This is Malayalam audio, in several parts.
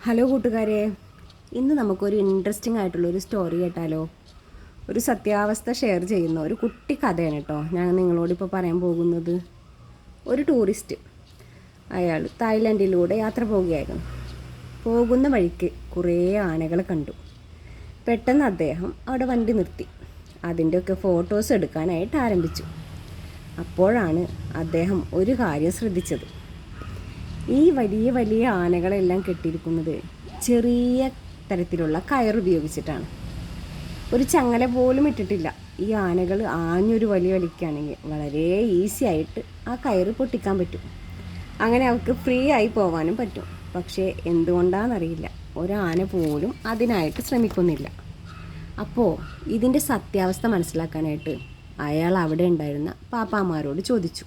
ഹലോ കൂട്ടുകാരെ, ഇന്ന് നമുക്കൊരു ഇൻട്രസ്റ്റിംഗ് ആയിട്ടുള്ളൊരു സ്റ്റോറി കേട്ടാലോ. ഒരു സത്യാവസ്ഥ ഷെയർ ചെയ്യുന്ന ഒരു കുട്ടി കഥയാണ് കേട്ടോ ഞാൻ നിങ്ങളോടിപ്പോൾ പറയാൻ പോകുന്നത്. ഒരു ടൂറിസ്റ്റ് അയാൾ തായ്ലൻഡിലൂടെ യാത്ര പോവുകയായിരുന്നു. പോകുന്ന വഴിക്ക് കുറേ ആനകളെ കണ്ടു. പെട്ടെന്ന് അദ്ദേഹം അവിടെ വണ്ടി നിർത്തി അതിൻ്റെയൊക്കെ ഫോട്ടോസ് എടുക്കാനായിട്ട് ആരംഭിച്ചു. അപ്പോഴാണ് അദ്ദേഹം ഒരു കാര്യം ശ്രദ്ധിച്ചത്. ഈ വലിയ വലിയ ആനകളെല്ലാം കെട്ടിയിരിക്കുന്നത് ചെറിയ തരത്തിലുള്ള കയറുപയോഗിച്ചിട്ടാണ്. ഒരു ചങ്ങല പോലും ഇട്ടിട്ടില്ല. ഈ ആനകൾ ആഞ്ഞൊരു വലി വലിക്കുകയാണെങ്കിൽ വളരെ ഈസി ആയിട്ട് ആ കയറ് പൊട്ടിക്കാൻ പറ്റും. അങ്ങനെ അവർക്ക് ഫ്രീ ആയി പോകാനും പറ്റും. പക്ഷേ എന്തുകൊണ്ടാണെന്നറിയില്ല, ഒരാന പോലും അതിനായിട്ട് ശ്രമിക്കുന്നില്ല. അപ്പോൾ ഇതിൻ്റെ സത്യാവസ്ഥ മനസ്സിലാക്കാനായിട്ട് അയാൾ അവിടെ ഉണ്ടായിരുന്ന പാപ്പാമാരോട് ചോദിച്ചു,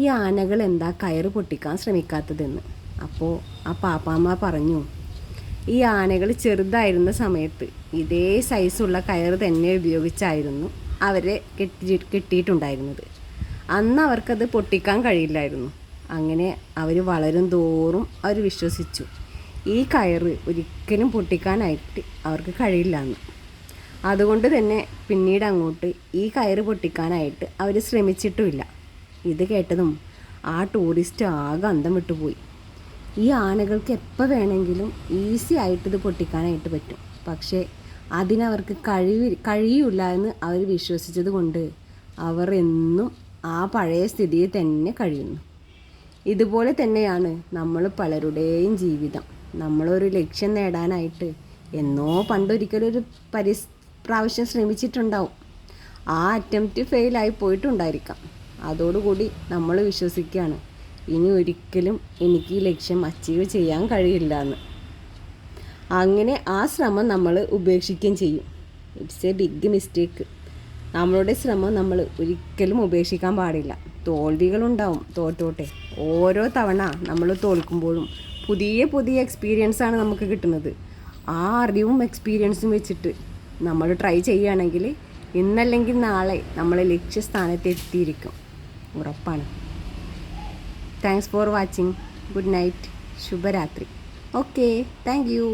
ഈ ആനകൾ എന്താ കയറ് പൊട്ടിക്കാൻ ശ്രമിക്കാത്തതെന്ന്. അപ്പോൾ ആ പാപ്പാമ്മ പറഞ്ഞു, ഈ ആനകൾ ചെറുതായിരുന്ന സമയത്ത് ഇതേ സൈസുള്ള കയറ് തന്നെ ഉപയോഗിച്ചായിരുന്നു അവരെ കെട്ടിയിട്ടുണ്ടായിരുന്നത്. അന്ന് അവർക്കത് പൊട്ടിക്കാൻ കഴിയില്ലായിരുന്നു. അങ്ങനെ അവർ വളരും തോറും അവർ വിശ്വസിച്ചു ഈ കയറ് ഒരിക്കലും പൊട്ടിക്കാനായിട്ട് അവർക്ക് കഴിയില്ല എന്ന്. അതുകൊണ്ട് തന്നെ പിന്നീട് അങ്ങോട്ട് ഈ കയറ് പൊട്ടിക്കാനായിട്ട് അവർ ശ്രമിച്ചിട്ടുമില്ല. ഇത് കേട്ടതും ആ ടൂറിസ്റ്റ് ആകെ അന്തം വിട്ടുപോയി. ഈ ആനകൾക്ക് എപ്പോൾ വേണമെങ്കിലും ഈസി ആയിട്ട് ഇത് പൊട്ടിക്കാനായിട്ട് പറ്റും. പക്ഷേ അതിനവർക്ക് കഴിയില്ല എന്ന് അവർ വിശ്വസിച്ചത് കൊണ്ട് അവർ എന്നും ആ പഴയ സ്ഥിതിയിൽ തന്നെ കഴിയുന്നു. ഇതുപോലെ തന്നെയാണ് നമ്മൾ പലരുടെയും ജീവിതം. നമ്മളൊരു ലക്ഷ്യം നേടാനായിട്ട് എന്നോ പണ്ടൊരിക്കലൊരു പ്രാവശ്യം ശ്രമിച്ചിട്ടുണ്ടാവും. ആ അറ്റംപ്റ്റ് ഫെയിലായി പോയിട്ടുണ്ടായിരിക്കാം. അതോടുകൂടി നമ്മൾ വിശ്വസിക്കുകയാണ് ഇനി ഒരിക്കലും എനിക്ക് ഈ ലക്ഷ്യം അച്ചീവ് ചെയ്യാൻ കഴിയില്ല എന്ന്. അങ്ങനെ ആ ശ്രമം നമ്മൾ ഉപേക്ഷിക്കുകയും ചെയ്യും. It's a big mistake. നമ്മളുടെ ശ്രമം നമ്മൾ ഒരിക്കലും ഉപേക്ഷിക്കാൻ പാടില്ല. തോൽവികളുണ്ടാവും, തോറ്റോട്ടെ. ഓരോ തവണ നമ്മൾ തോൽക്കുമ്പോഴും പുതിയ പുതിയ എക്സ്പീരിയൻസാണ് നമുക്ക് കിട്ടുന്നത്. ആ അറിവും എക്സ്പീരിയൻസും വെച്ചിട്ട് നമ്മൾ ട്രൈ ചെയ്യുകയാണെങ്കിൽ ഇന്നല്ലെങ്കിൽ നാളെ നമ്മൾ ലക്ഷ്യസ്ഥാനത്ത് എത്തിയിരിക്കും, ഉറപ്പാണ്. Thanks for watching. Good night, ശുഭരാത്രി. Okay, thank U.